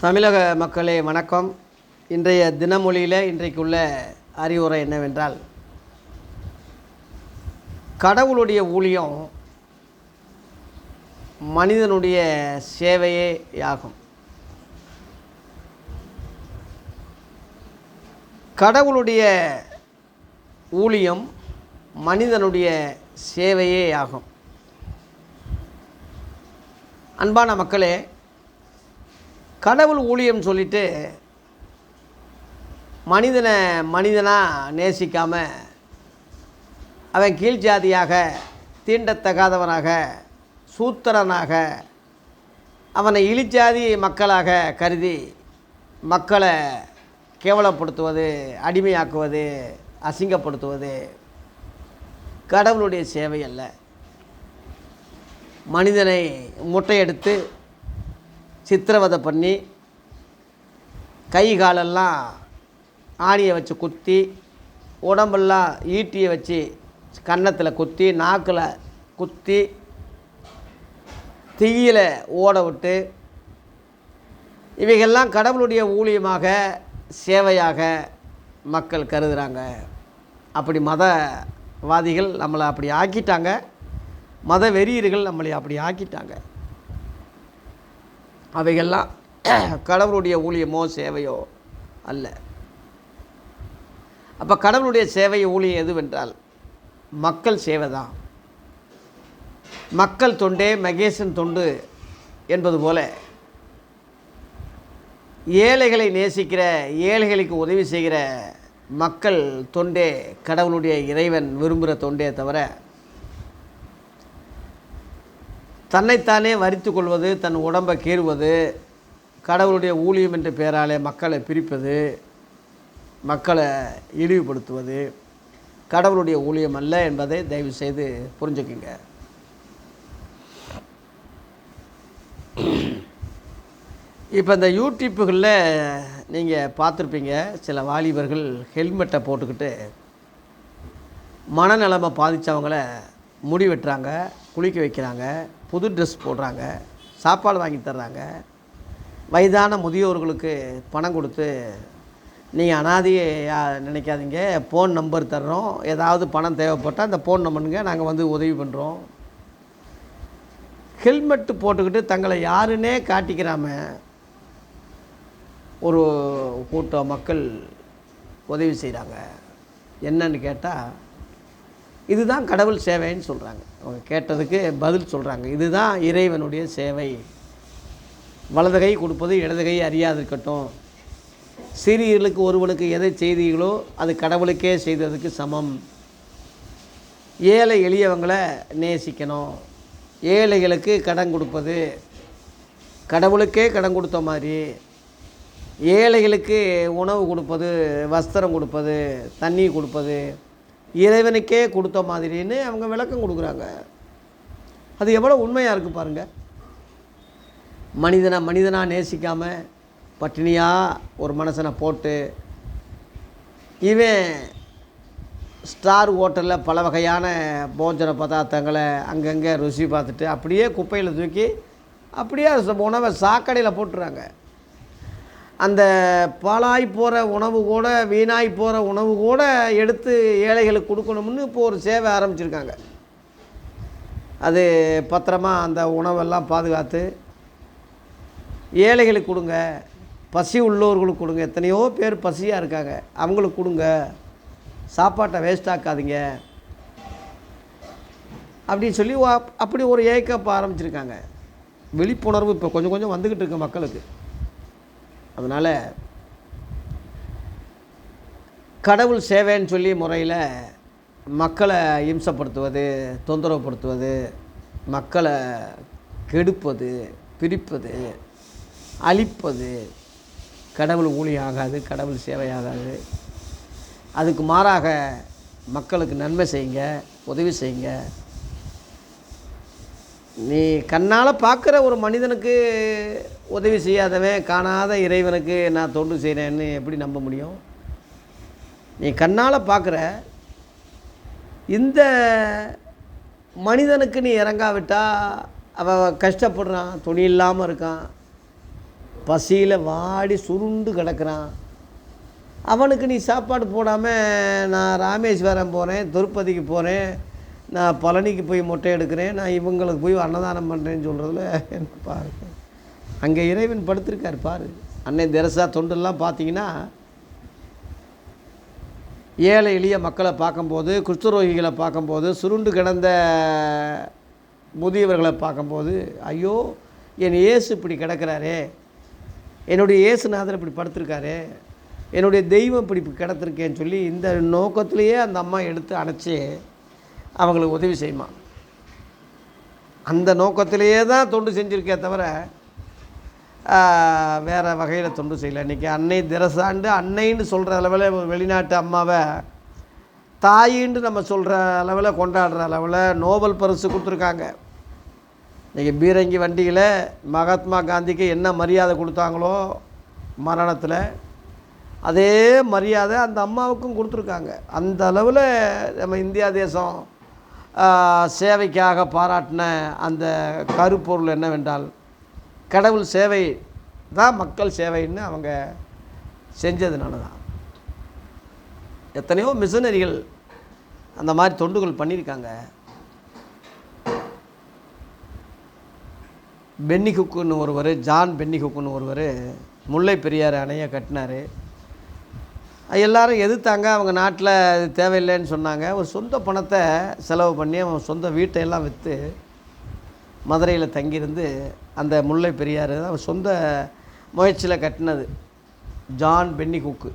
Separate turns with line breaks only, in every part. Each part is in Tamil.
தமிழக மக்களே வணக்கம். இன்றைய தினமொழியில் இன்றைக்குள்ள அறிவுரை என்னவென்றால், கடவுளுடைய ஊழியம் மனிதனுடைய சேவையே ஆகும். கடவுளுடைய ஊழியம் மனிதனுடைய சேவையே ஆகும். அன்பான மக்களே, கடவுள் ஊழியம் சொல்லிட்டு மனிதனாக நேசிக்காமல் அவன் கீழ்ஜாதியாக, தீண்டத்தகாதவனாக, சூத்திரனாக, அவனை இழிஜாதி மக்களாக கருதி மக்களை கேவலப்படுத்துவது, அடிமையாக்குவது, அசிங்கப்படுத்துவது கடவுளுடைய சேவை அல்ல. மனிதனை முட்டையெடுத்து சித்திரவதை பண்ணி கை காலெல்லாம் ஆணியை வச்சு குத்தி, உடம்பெல்லாம் ஈட்டியை வச்சு கன்னத்தில் குத்தி, நாக்கில் குத்தி, தீயில ஓட விட்டு, இவைகள்லாம் கடவுளுடைய ஊழியமாக, சேவையாக மக்கள் கருதுகிறாங்க. அப்படி மதவாதிகள் நம்மளை அப்படி ஆக்கிட்டாங்க, மத வெறியர்கள் நம்மளை அப்படி ஆக்கிட்டாங்க. அவைகள்லாம் கடவுளுடைய ஊழியமோ சேவையோ அல்ல. அப்போ கடவுளுடைய சேவை ஊழியம் எதுவென்றால் மக்கள் சேவை தான். மக்கள் தொண்டே மகேசன் தொண்டு என்பது போல, ஏழைகளை நேசிக்கிற, ஏழைகளுக்கு உதவி செய்கிற மக்கள் தொண்டே கடவுளுடைய இறைவன் விரும்புகிற தொண்டே தவிர, தன்னைத்தானே வரித்து கொள்வது, தன் உடம்பை கீறுவது, கடவுளுடைய ஊழியம் என்ற பெயராலே மக்களை பிரிப்பது, மக்களை இழிவுபடுத்துவது கடவுளுடைய ஊழியம் அல்ல என்பதை தயவு செய்து புரிஞ்சுக்குங்க. இப்போ இந்த யூடியூப்புகளில் நீங்கள் பார்த்துருப்பீங்க, சில வாலிபர்கள் ஹெல்மெட்டை போட்டுக்கிட்டு மனநலமை பாதித்தவங்கள முடி வெட்டுறாங்க, குளிக்க வைக்கிறாங்க, புது ட்ரெஸ் போடுறாங்க, சாப்பாடு வாங்கி தர்றாங்க. வயதான முதியோர்களுக்கு பணம் கொடுத்து, நீங்கள் அனாதையாக நினைக்காதீங்க, ஃபோன் நம்பர் தர்றோம், ஏதாவது பணம் தேவைப்பட்டால் அந்த ஃபோன் நம்பருங்க, நாங்கள் வந்து உதவி பண்ணுறோம். ஹெல்மெட்டு போட்டுக்கிட்டு தங்களை யாருன்னே காட்டிக்கிறாம ஒரு கூட்டம் மக்கள் உதவி செய்கிறாங்க. என்னன்னு கேட்டால், இதுதான் கடவுள் சேவைன்னு சொல்கிறாங்க. அவங்க கேட்டதுக்கு பதில் சொல்கிறாங்க, இதுதான் இறைவனுடைய சேவை. வலது கை கொடுப்பது இடது கை அறியாது இருக்கட்டும். சிறியர்களுக்கு ஒருவனுக்கு எதை செய்தீர்களோ அது கடவுளுக்கே செய்ததுக்கு சமம். ஏழை எளியவங்களை நேசிக்கணும். ஏழைகளுக்கு கடன் கொடுப்பது கடவுளுக்கே கடன் கொடுத்த மாதிரி, ஏழைகளுக்கு உணவு கொடுப்பது, வஸ்திரம் கொடுப்பது, தண்ணி கொடுப்பது இறைவனுக்கே கொடுத்த மாதிரின்னு அவங்க விளக்கம் கொடுக்குறாங்க. அது எவ்வளோ உண்மையாக இருக்குது பாருங்கள். மனிதனாக நேசிக்காமல் பட்டினியாக ஒரு மனுஷனை போட்டு, இவன் ஸ்டார் ஹோட்டலில் பல வகையான போஜன பதார்த்தங்களை அங்கங்கே ருசி பார்த்துட்டு அப்படியே குப்பையில் தூக்கி அப்படியே உணவை சாக்கடையில் போட்டுறாங்க. அந்த பாழாய் போகிற உணவு கூட, வீணாய் போகிற உணவு கூட எடுத்து ஏழைகளுக்கு கொடுக்கணும்னு இப்போ ஒரு சேவை ஆரம்பிச்சிருக்காங்க. அது பத்திரமா அந்த உணவெல்லாம் பாதுகாத்து ஏழைகளுக்கு கொடுங்க, பசி உள்ளவர்களுக்கு கொடுங்க. எத்தனையோ பேர் பசியாக இருக்காங்க, அவங்களுக்கு கொடுங்க, சாப்பாட்டை வேஸ்ட் ஆக்காதீங்க அப்படின்னு சொல்லி அப்படி ஒரு ஏக்கப் ஆரம்பிச்சிருக்காங்க. விழிப்புணர்வு இப்போ கொஞ்சம் கொஞ்சம் வந்துக்கிட்டு இருக்கு மக்களுக்கு. அதனால் கடவுள் சேவைன்னு சொல்லி முறையில் மக்களை இம்சப்படுத்துவது, தொந்தரவுப்படுத்துவது, மக்களை கெடுப்பது, பிரிப்பது, அழிப்பது கடவுள் ஊழியம் ஆகாது, கடவுள் சேவையாகாது. அதுக்கு மாறாக மக்களுக்கு நன்மை செய்யுங்க, உதவி செய்யுங்க. நீ கண்ணால் பார்க்குற ஒரு மனிதனுக்கு உதவி செய்யாதவன் காணாத இறைவனுக்கு நான் தொண்டு செய்கிறேன்னு எப்படி நம்ப முடியும்? நீ கண்ணால் பார்க்குற இந்த மனிதனுக்கு நீ இறங்காவிட்டால் அவன் கஷ்டப்படுறான், துணி இல்லாமல் இருக்கான், பசியில் வாடி சுருண்டு கிடக்கிறான். அவனுக்கு நீ சாப்பாடு போடாமல் நான் ராமேஸ்வரம் போகிறேன், திருப்பதிக்கு போகிறேன், நான் பழனிக்கு போய் மொட்டை எடுக்கிறேன், நான் இவங்களுக்கு போய் அன்னதானம் பண்ணுறேன்னு சொல்கிறதுல என்ன பாருங்க. அங்கே இறைவன் படுத்திருக்கார் பாரு. அன்னை தெரசா தொண்டெல்லாம் பார்த்தீங்கன்னா ஏழை எளிய மக்களை பார்க்கும்போது, குஷ்டரோகிகளை பார்க்கும்போது, சுருண்டு கிடந்த முதியவர்களை பார்க்கும்போது, ஐயோ என் இயேசு இப்படி கிடக்கிறாரே, என்னுடைய இயேசுநாதர் இப்படி படுத்திருக்காரே, என்னுடைய தெய்வம் இப்படி கிடத்திருக்கேன்னு சொல்லி இந்த நோக்கத்திலேயே அந்த அம்மா எடுத்து அணைச்சி அவங்களுக்கு உதவி செய்யுமா. அந்த நோக்கத்திலேயே தான் தொண்டு செஞ்சுருக்கே தவிர வேறு வகையில் தொண்டு செய்யலை. இன்றைக்கி அன்னை தெரசாண்டு அன்னைன்னு சொல்கிற அளவில் வெளிநாட்டு அம்மாவை தாயின்னு நம்ம சொல்கிற அளவில் கொண்டாடுற அளவில் நோபல் பரிசு கொடுத்துருக்காங்க. இன்றைக்கி பீரங்கி வண்டியில் மகாத்மா காந்திக்கு என்ன மரியாதை கொடுத்தாங்களோ மரணத்தில், அதே மரியாதை அந்த அம்மாவுக்கும் கொடுத்துருக்காங்க. அந்த அளவில் நம்ம இந்தியா தேசம் சேவைக்காக பாராட்டின அந்த கருப்பொருள் என்னவென்றால், கடவுள் சேவை தான் மக்கள் சேவைன்னு அவங்க செஞ்சதுனால தான். எத்தனையோ மிஷனரிகள் அந்த மாதிரி தொண்டுகள் பண்ணியிருக்காங்க. பென்னிகுக்குன்னு ஒருவர், ஜான் பென்னிகுக்குன்னு ஒருவர் முல்லை பெரியாறு அணையை கட்டினார். எல்லாரும் எதிர்த்தாங்க, அவங்க நாட்டில் இது தேவையில்லைன்னு சொன்னாங்க. ஒரு சொந்த பணத்தை செலவு பண்ணி அவன் சொந்த வீட்டையெல்லாம் விற்று மதுரையில் தங்கியிருந்து அந்த முல்லை பெரியாறு அவர் சொந்த முயற்சியில் கட்டினது ஜான் பென்னிகுக்கு.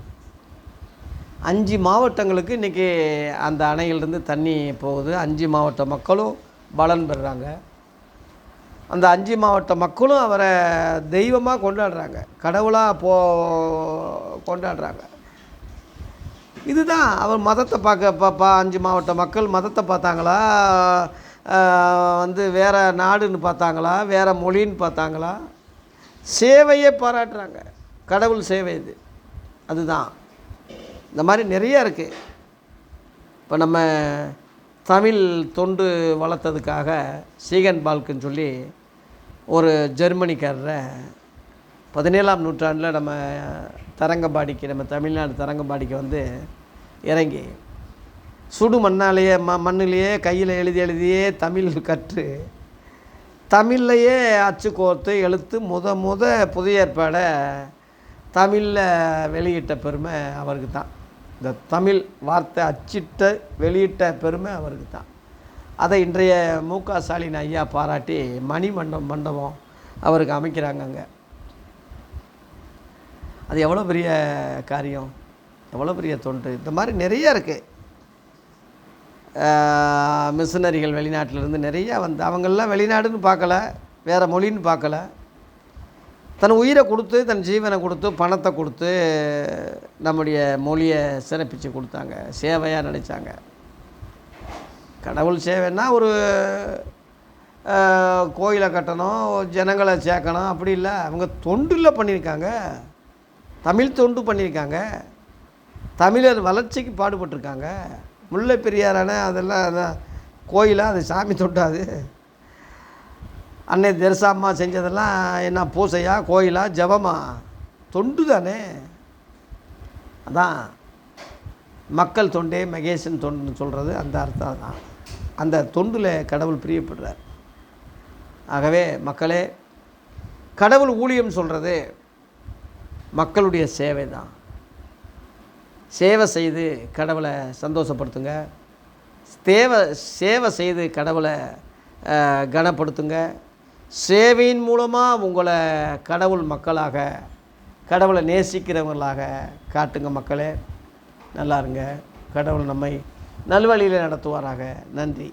5 மாவட்டங்களுக்கு இன்றைக்கி அந்த அணையிலிருந்து தண்ணி போகுது. 5 மாவட்ட மக்களும் பலன் பெறுறாங்க. அந்த 5 மாவட்ட மக்களும் அவரை தெய்வமாக கொண்டாடுறாங்க, கடவுளாக கொண்டாடுறாங்க. இதுதான் அவர் மதத்தை பார்க்க 5 மாவட்ட மக்கள் மதத்தை பார்த்தாங்களா, வேறு நாடுன்னு பார்த்தாங்களா, வேறு மொழின்னு பார்த்தாங்களா, சேவையே பாராட்டுறாங்க. கடவுள் சேவை இது. அதுதான் இந்த மாதிரி நிறையா இருக்குது. இப்போ நம்ம தமிழ் தொண்டு வளர்த்ததுக்காக சீகன் பால்க்குன்னு சொல்லி ஒரு ஜெர்மனிக்காரரை 17ஆம் நூற்றாண்டில் நம்ம தரங்கம்பாடிக்கு, நம்ம தமிழ்நாடு தரங்கம்பாடிக்கு இறங்கி சுடு மண்ணாலேயே மண்ணிலேயே கையில் எழுதியே தமிழ் கற்று தமிழ்லையே அச்சு கோர்த்து எழுத்து புதிய ஏற்பாடை தமிழில் வெளியிட்ட பெருமை அவருக்கு தான். இந்த தமிழ் வார்த்தை அச்சிட்ட வெளியிட்ட பெருமை அவருக்கு தான். அதை இன்றைய மு.க. ஸ்டாலின் ஐயா பாராட்டி மணி மண்டபம் அவருக்கு அமைக்கிறாங்க அங்கே. அது எவ்வளோ பெரிய காரியம், எவ்வளோ பெரிய தொண்டு. இந்த மாதிரி நிறையா இருக்குது. மிஷனரிகள் வெளிநாட்டிலேருந்து நிறையா அவங்கெல்லாம் வெளிநாடுன்னு பார்க்கல, வேறு மொழின்னு பார்க்கல, தன் உயிரை கொடுத்து தன் ஜீவனை கொடுத்து பணத்தை கொடுத்து நம்முடைய மொழியை சிறப்பித்து கொடுத்தாங்க, சேவையாக நினச்சாங்க. கடவுள் சேவைன்னா ஒரு கோயிலை கட்டணும், ஜனங்களை சேர்க்கணும், அப்படி இல்லை. அவங்க தொண்டில் பண்ணியிருக்காங்க, தமிழ் தொண்டு பண்ணியிருக்காங்க, தமிழர் வளர்ச்சிக்கு பாடுபட்டிருக்காங்க. முல்லை பெரியாரான அதெல்லாம் கோயிலாக, அது சாமி தொட்டாது. அன்னை தெரசா அம்மா செஞ்சதெல்லாம் என்ன பூசையா, கோயிலா, ஜபமா? தொண்டு தானே. அதான் மக்கள் தொண்டே மகேசன் தொண்டுன்னு சொல்கிறது அந்த அர்த்தம் தான். அந்த தொண்டில் கடவுள் பிரியப்படுறார். ஆகவே மக்களே, கடவுள் ஊழியம் சொல்கிறது மக்களுடைய சேவை தான். சேவை செய்து கடவுளை சந்தோஷப்படுத்துங்க, சேவை செய்து கடவுளை கனப்படுத்துங்க. சேவையின் மூலமாக உங்களை கடவுள் மக்களாக, கடவுளை நேசிக்கிறவங்களாக காட்டுங்க. மக்களே நல்லா இருங்க. கடவுள் நம்மை நல்வழியில் நடத்துவாராக. நன்றி.